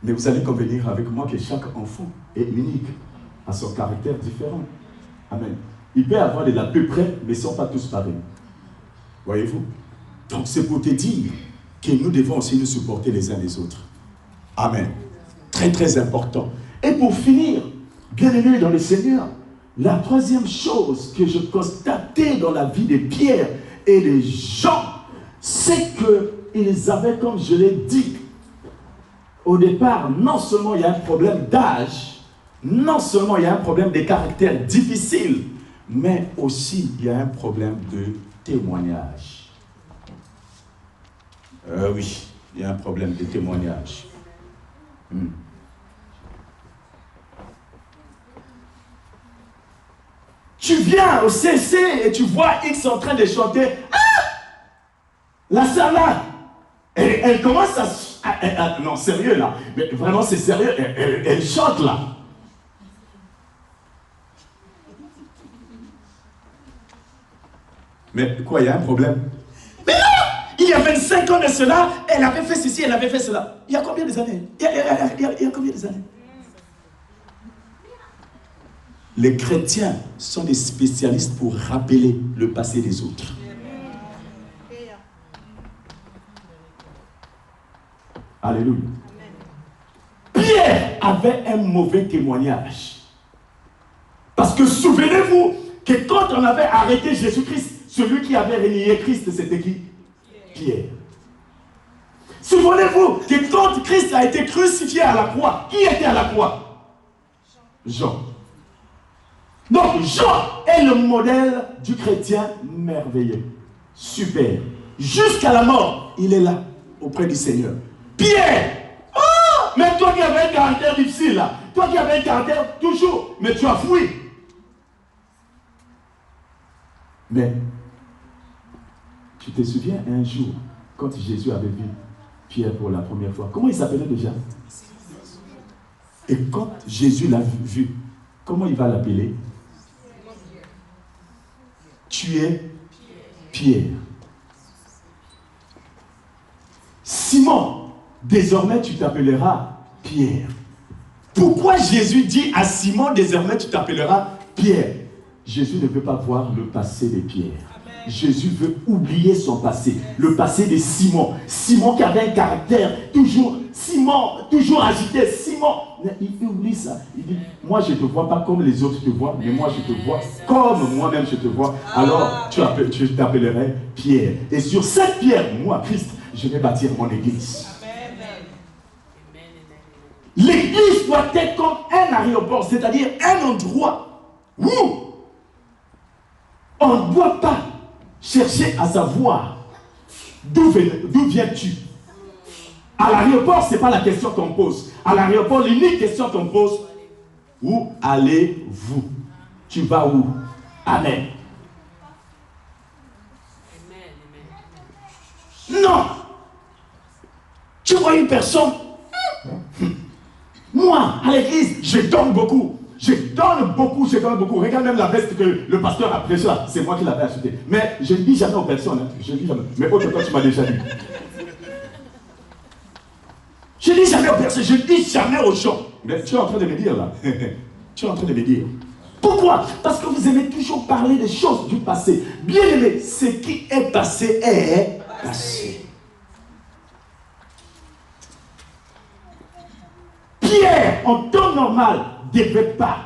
B: mais vous allez convenir avec moi que chaque enfant est unique, a son caractère différent. Amen. Il peut avoir de l'à peu près, mais ils ne sont pas tous pareils. Voyez-vous? Donc c'est pour te dire que nous devons aussi nous supporter les uns les autres. Amen. Très très important. Et pour finir, bien-aimés dans le Seigneur, la troisième chose que je constatais dans la vie de Pierre et de Jean, c'est qu'ils avaient, comme je l'ai dit, au départ, non seulement il y a un problème d'âge, non seulement il y a un problème de caractère difficile, mais aussi il y a un problème de témoignage. Oui, il y a un problème de témoignage. Tu viens au CC et tu vois X en train de chanter. Ah! La sœur là, elle commence à non, sérieux là. Mais vraiment, c'est sérieux. Elle chante là. Mais quoi, il y a un problème? Mais non! Il y a 25 ans de cela, elle avait fait ceci, elle avait fait cela. Il y a combien d'années? Il y a combien d'années? Les chrétiens sont des spécialistes pour rappeler le passé des autres. Alléluia. Pierre avait un mauvais témoignage. Parce que souvenez-vous que quand on avait arrêté Jésus-Christ, celui qui avait renié Christ, c'était qui? Pierre. Souvenez-vous que quand Christ a été crucifié à la croix, qui était à la croix? Jean. Donc Jean est le modèle du chrétien merveilleux. Super. Jusqu'à la mort, il est là, auprès du Seigneur. Pierre! Oh! Mais toi qui avais un caractère difficile là, toi qui avais un caractère toujours, mais tu as fui. Mais, tu te souviens un jour, quand Jésus avait vu Pierre pour la première fois, comment il s'appelait déjà? Et quand Jésus l'a vu, comment il va l'appeler? Tu es Pierre. Simon, désormais tu t'appelleras Pierre. Pourquoi Jésus dit à Simon, désormais tu t'appelleras Pierre? Jésus ne veut pas voir le passé de Pierre. Jésus veut oublier son passé. Le passé de Simon. Simon qui avait un caractère toujours, Simon, toujours agité. Simon, il oublie ça. Il dit, moi je ne te vois pas comme les autres te voient, mais moi je te vois comme moi-même je te vois. Alors tu t'appellerais Pierre. Et sur cette pierre, moi, Christ, je vais bâtir mon église. L'église doit être comme un aéroport, c'est-à-dire un endroit où on ne doit pas chercher à savoir d'où viens-tu. À l'aéroport, ce n'est pas la question qu'on pose. À l'aéroport, l'unique question qu'on pose, où allez-vous? Tu vas où? Amen. Non. Tu vois une personne. Moi, à l'église, je donne beaucoup. Je donne beaucoup. Regarde même la veste que le pasteur a prêché là. C'est moi qui l'avais achetée. Mais je ne dis jamais aux personnes. Je ne dis jamais. Mais autre fois, tu m'as déjà dit. Je ne dis jamais aux personnes. Je ne dis jamais aux gens. Mais tu es en train de me dire là. Tu es en train de me dire. Pourquoi? Parce que vous aimez toujours parler des choses du passé. Bien aimé, ce qui est passé est passé. Pierre, en temps normal, ne devait pas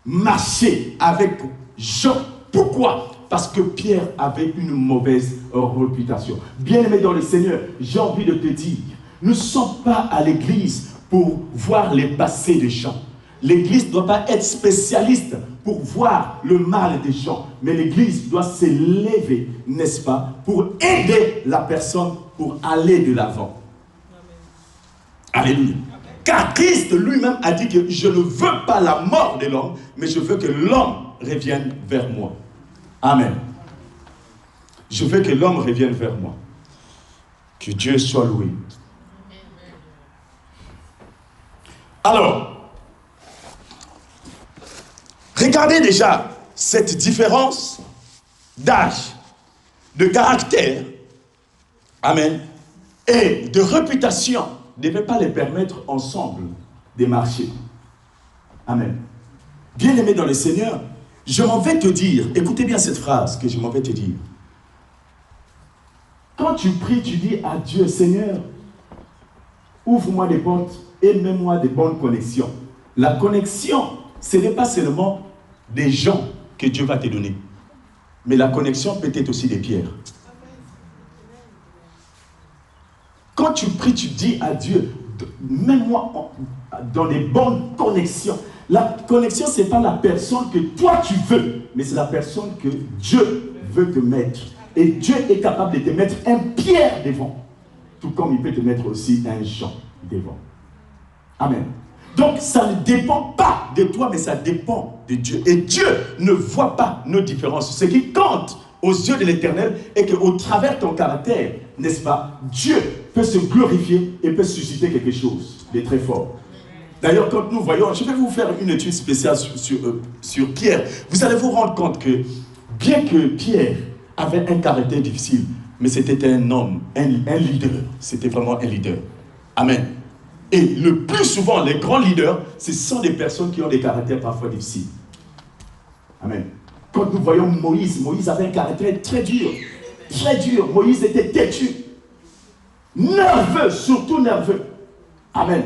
B: marcher avec Jean. Pourquoi? Parce que Pierre avait une mauvaise réputation. Bien-aimé dans le Seigneur, j'ai envie de te dire, nous ne sommes pas à l'église pour voir les passés des gens. L'église ne doit pas être spécialiste pour voir le mal des gens. Mais l'église doit s'élever, n'est-ce pas, pour aider la personne pour aller de l'avant. Alléluia. Car Christ lui-même a dit que je ne veux pas la mort de l'homme, mais je veux que l'homme revienne vers moi. Amen. Je veux que l'homme revienne vers moi. Que Dieu soit loué. Alors, regardez déjà cette différence d'âge, de caractère, amen, et de réputation ne devait pas les permettre ensemble de marcher. Amen. Bien-aimé dans le Seigneur, je m'en vais te dire, écoutez bien cette phrase que je m'en vais te dire. Quand tu pries, tu dis à Dieu, Seigneur, ouvre-moi des portes et mets-moi des bonnes connexions. La connexion, ce n'est pas seulement des gens que Dieu va te donner, mais la connexion peut être aussi des pierres. Quand tu pries, tu dis à Dieu, mets-moi dans des bonnes connexions. La connexion, ce n'est pas la personne que toi tu veux, mais c'est la personne que Dieu veut te mettre. Et Dieu est capable de te mettre un Pierre devant, tout comme il peut te mettre aussi un Jean devant. Amen. Donc, ça ne dépend pas de toi, mais ça dépend de Dieu. Et Dieu ne voit pas nos différences. Ce qui compte aux yeux de l'Éternel est qu'au travers de ton caractère, n'est-ce pas, Dieu peut se glorifier et peut susciter quelque chose de très fort. D'ailleurs, quand nous voyons, je vais vous faire une étude spéciale sur Pierre. Vous allez vous rendre compte que, bien que Pierre avait un caractère difficile, mais c'était un homme, un leader. C'était vraiment un leader. Amen. Et le plus souvent, les grands leaders, ce sont des personnes qui ont des caractères parfois difficiles. Amen. Quand nous voyons Moïse, Moïse avait un caractère très dur. Très dur. Moïse était têtu. Nerveux, surtout nerveux. Amen.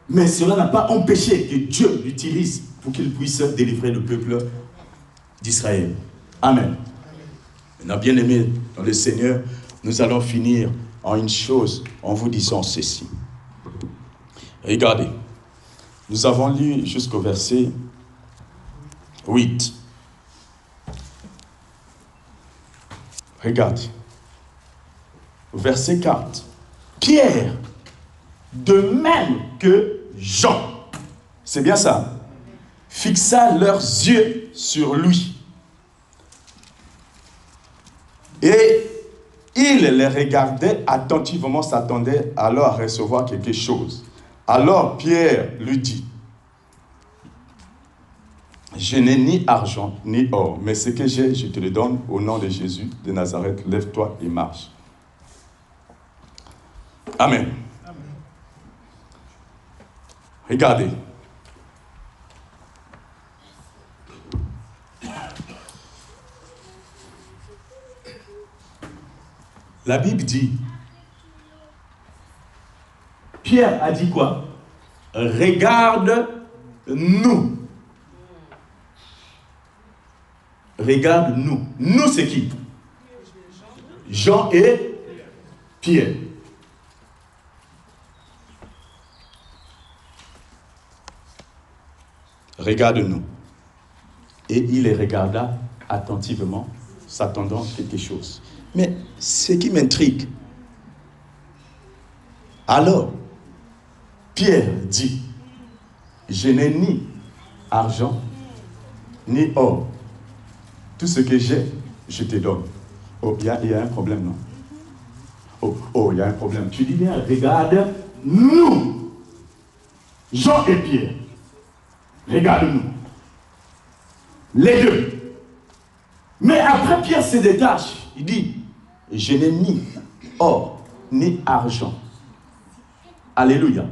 B: Mais cela n'a pas empêché que Dieu l'utilise pour qu'il puisse délivrer le peuple d'Israël. Amen. Maintenant, bien-aimés dans le Seigneur, nous allons finir en une chose, en vous disant ceci. Regardez, nous avons lu jusqu'au verset 8. Regarde, verset 4. Pierre, de même que Jean, c'est bien ça, fixa leurs yeux sur lui. Et il les regardait attentivement, s'attendait alors à recevoir quelque chose. Alors Pierre lui dit, je n'ai ni argent ni or, mais ce que j'ai, je te le donne au nom de Jésus de Nazareth. Lève-toi et marche. Amen. Amen. Regardez. La Bible dit, Pierre a dit quoi? Regarde-nous. Regarde-nous. Nous, c'est qui? Jean et Pierre. Regarde-nous. Et il les regarda attentivement, s'attendant à quelque chose. Mais ce qui m'intrigue, alors, Pierre dit, je n'ai ni argent, ni or. Tout ce que j'ai, je te donne. Oh, il y a un problème, non? Oh, il y a un problème. Tu dis bien, regarde, nous, Jean et Pierre, regarde-nous. Les deux. Mais après, Pierre se détache. Il dit, je n'ai ni or, ni argent. Alléluia.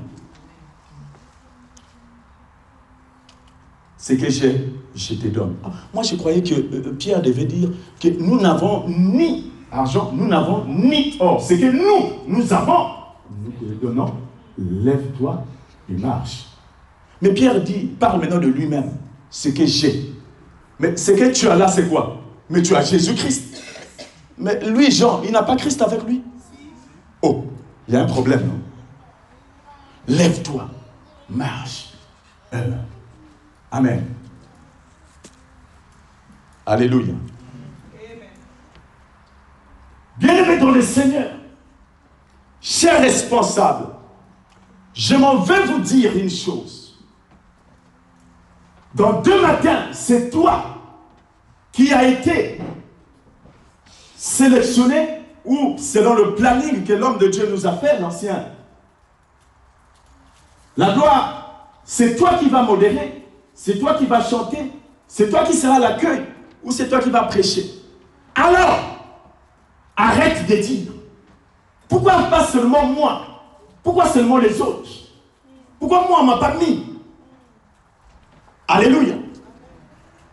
B: Ce que j'ai, je te donne. Moi, je croyais que Pierre devait dire que nous n'avons ni argent, nous n'avons ni or. C'est que nous avons. Nous te le donnons. Lève-toi et marche. Mais Pierre dit, parle maintenant de lui-même. Ce que j'ai. Mais ce que tu as là, c'est quoi? Mais tu as Jésus-Christ. Mais lui, Jean, il n'a pas Christ avec lui. Oh, il y a un problème, non? Lève-toi, marche. Amen. Alléluia. Bien-aimés dans le Seigneur, chers responsables, je m'en vais vous dire une chose. Dans 2 matins, c'est toi qui as été sélectionné ou selon le planning que l'homme de Dieu nous a fait, l'ancien. La gloire, c'est toi qui vas modérer, c'est toi qui vas chanter, c'est toi qui seras à l'accueil ou c'est toi qui vas prêcher. Alors, arrête de dire, pourquoi pas seulement moi? Pourquoi seulement les autres? Pourquoi moi on ne m'a pas mis? Alléluia.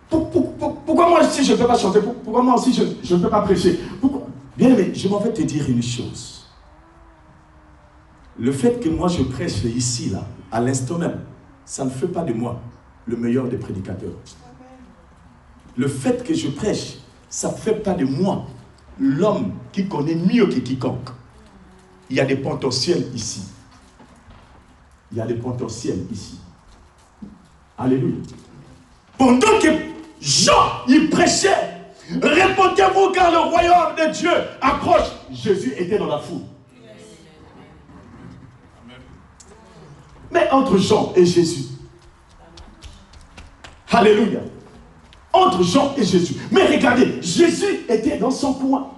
B: Pourquoi moi aussi je ne peux pas chanter? Pourquoi moi aussi je ne peux pas prêcher? Bien aimé, je m'en vais te dire une chose. Le fait que moi je prêche ici, là, à l'instant même, ça ne fait pas de moi le meilleur des prédicateurs. Le fait que je prêche, ça ne fait pas de moi l'homme qui connaît mieux que quiconque. Il y a des potentiels ici. Il y a des potentiels ici. Alléluia. Pendant que Jean, il prêchait, répondez-vous car le royaume de Dieu approche. Jésus était dans la foule. Mais entre Jean et Jésus, alléluia, entre Jean et Jésus, mais regardez, Jésus était dans son coin,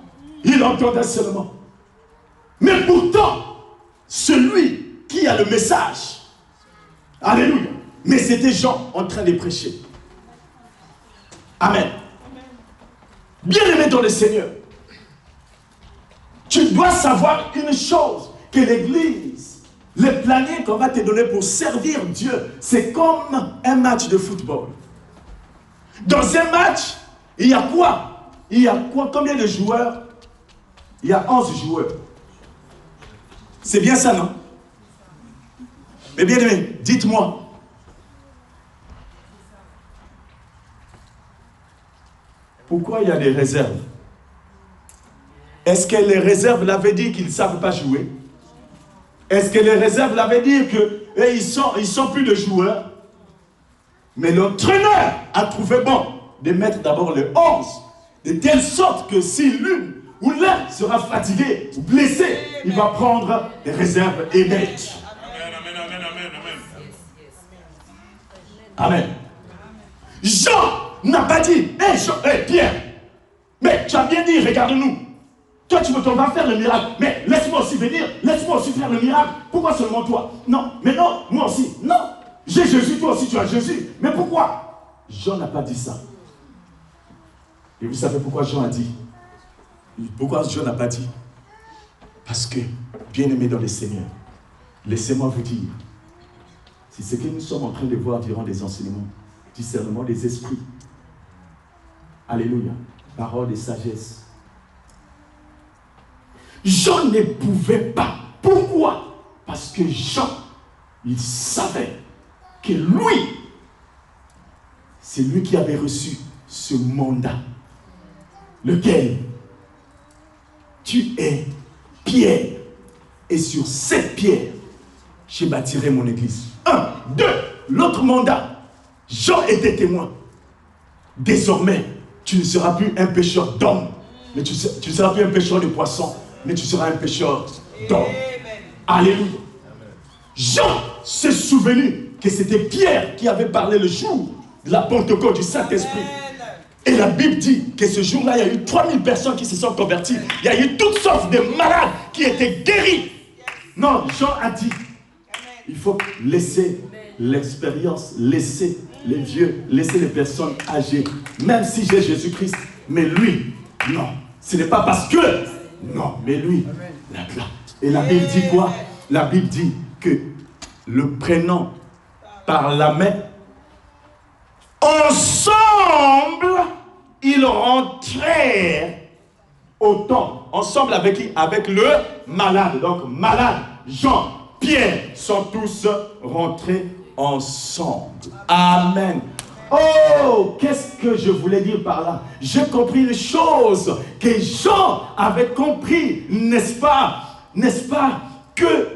B: il entendait seulement. Mais pourtant, celui qui a le message, alléluia, mais c'était Jean en train de prêcher. Amen. Bien-aimé dans le Seigneur, tu dois savoir une chose, que l'Église, le planning qu'on va te donner pour servir Dieu, c'est comme un match de football. Dans un match, il y a quoi? Il y a quoi? Combien de joueurs? Il y a 11 joueurs. C'est bien ça, non? Mais bien aimé, dites-moi. Pourquoi il y a des réserves? Est-ce que les réserves l'avaient dit qu'ils ne savent pas jouer? Est-ce que les réserves l'avaient dit qu'ils sont plus de joueurs? Mais l'entraîneur a trouvé bon de mettre d'abord les 11, de telle sorte que si l'une ou l'un sera fatigué ou blessé, il va prendre des réserves et mettre. Amen. Jean n'a pas dit, hé Pierre, mais tu as bien dit, regarde-nous. Toi, tu vas faire le miracle. Mais laisse-moi aussi venir. Laisse-moi aussi faire le miracle. Pourquoi seulement toi? Non, mais non, moi aussi. Non. J'ai Jésus, toi aussi tu as Jésus. Mais pourquoi? Jean n'a pas dit ça. Et vous savez pourquoi Jean a dit? Pourquoi Jean n'a pas dit? Parce que, bien-aimés dans le Seigneur, laissez-moi vous dire, c'est ce que nous sommes en train de voir durant les enseignements, discernement des esprits. Alléluia. Parole de sagesse. Jean ne pouvait pas. Pourquoi? Parce que Jean, il savait que lui, c'est lui qui avait reçu ce mandat. Lequel? Tu es Pierre. Et sur cette pierre, je bâtirai mon église. 1, 2, l'autre mandat. Jean était témoin. Désormais, tu ne seras plus un pêcheur d'hommes, mais tu ne seras plus un pêcheur de poissons, mais tu seras un pêcheur d'hommes. Alléluia. Jean s'est souvenu que c'était Pierre qui avait parlé le jour de la Pentecôte du Saint-Esprit. Et la Bible dit que ce jour-là, il y a eu 3000 personnes qui se sont converties. Il y a eu toutes sortes de malades qui étaient guéris. Non, Jean a dit, il faut laisser l'expérience, laisser les vieux, laisser les personnes âgées. Même si j'ai Jésus-Christ, mais lui, non. Ce n'est pas parce que, non, mais lui, là. Et la Bible dit quoi? La Bible dit que le prenant par la main, ensemble, ils rentrèrent au temple. Ensemble avec qui? Avec le malade. Donc, malade, Jean, Pierre sont tous rentrés ensemble. Amen. Oh, qu'est-ce que je voulais dire par là? J'ai compris les choses que Jean avait compris, n'est-ce pas, que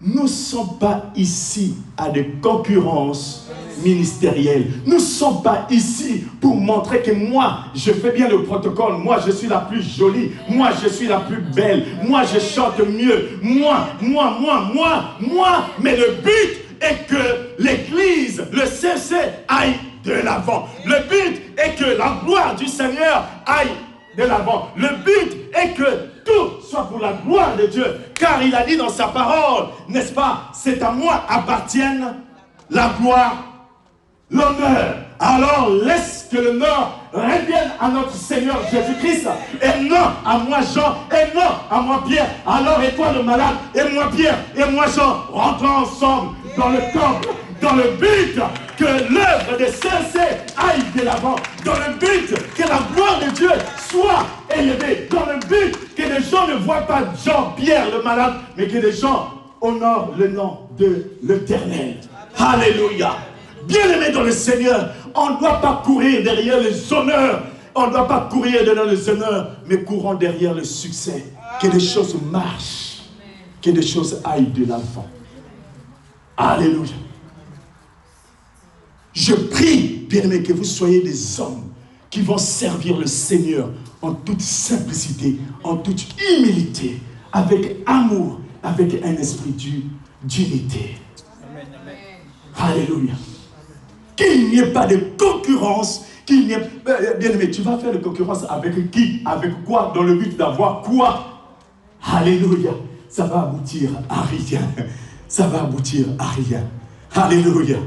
B: nous ne sommes pas ici à des concurrences ministérielles. Nous ne sommes pas ici pour montrer que moi, je fais bien le protocole. Moi, je suis la plus jolie. Moi, je suis la plus belle. Moi, je chante mieux. Moi. Mais le but est que l'Église, le CC, aille de l'avant. Le but est que la gloire du Seigneur aille de l'avant. Le but est que tout soit pour la gloire de Dieu. Car il a dit dans sa parole, n'est-ce pas, c'est à moi appartiennent la gloire, l'honneur. Alors laisse que l'honneur revienne à notre Seigneur Jésus-Christ et non à moi Jean et non à moi Pierre. Alors et toi le malade et moi Pierre et moi Jean rentrons ensemble dans le temple, dans le but que l'œuvre des saints aille de l'avant, dans le but que la gloire de Dieu soit élevée, dans le but que les gens ne voient pas Jean-Pierre le malade, mais que les gens honorent le nom de l'Éternel. Alléluia. Bien-aimés dans le Seigneur, on ne doit pas courir derrière les honneurs, on ne doit pas courir derrière les honneurs, mais courons derrière le succès. Que les choses marchent, que les choses aillent de l'avant. Alléluia. Je prie, bien-aimés, que vous soyez des hommes qui vont servir le Seigneur en toute simplicité, en toute humilité, avec amour, avec un esprit d'unité. Alléluia. Qu'il n'y ait pas de concurrence, qu'il n'y ait... Bien-aimé, tu vas faire de concurrence avec qui? Avec quoi? Dans le but d'avoir quoi? Alléluia. Ça va aboutir à rien. Ça va aboutir à rien. Alléluia.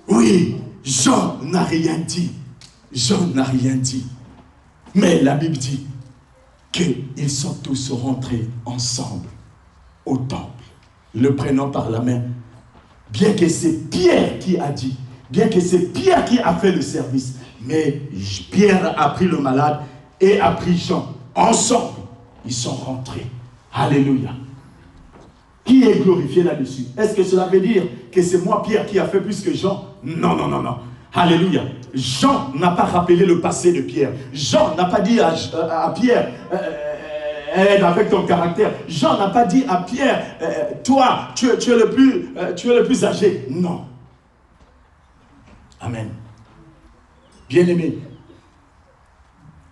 B: Oui, Jean n'a rien dit. Jean n'a rien dit. Mais la Bible dit qu'ils sont tous rentrés ensemble au temple, le prenant par la main. Bien que c'est Pierre qui a dit, bien que c'est Pierre qui a fait le service, mais Pierre a pris le malade et a pris Jean. Ensemble, ils sont rentrés. Alléluia. Qui est glorifié là-dessus? Est-ce que cela veut dire que c'est moi, Pierre, qui a fait plus que Jean? Non. Alléluia. Jean n'a pas rappelé le passé de Pierre. Jean n'a pas dit à Pierre, aide avec ton caractère. Jean n'a pas dit à Pierre, toi, tu es le plus âgé. Non. Amen. Bien-aimé,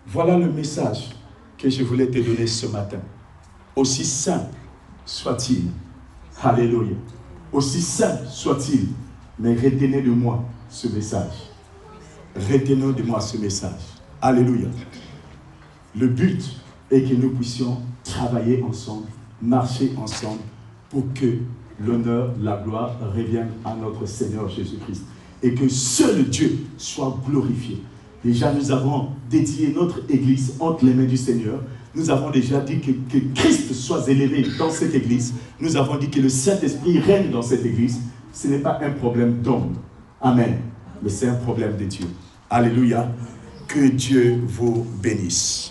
B: voilà le message que je voulais te donner ce matin. Aussi simple soit-il. Alléluia. Aussi simple soit-il. Mais retenez de moi ce message. Retenez de moi ce message. Alléluia. Le but est que nous puissions travailler ensemble, marcher ensemble pour que l'honneur, la gloire reviennent à notre Seigneur Jésus-Christ. Et que seul Dieu soit glorifié. Déjà, nous avons dédié notre église entre les mains du Seigneur. Nous avons déjà dit que Christ soit élevé dans cette église. Nous avons dit que le Saint-Esprit règne dans cette église. Ce n'est pas un problème d'homme. Amen. Mais c'est un problème de Dieu. Alléluia. Que Dieu vous bénisse.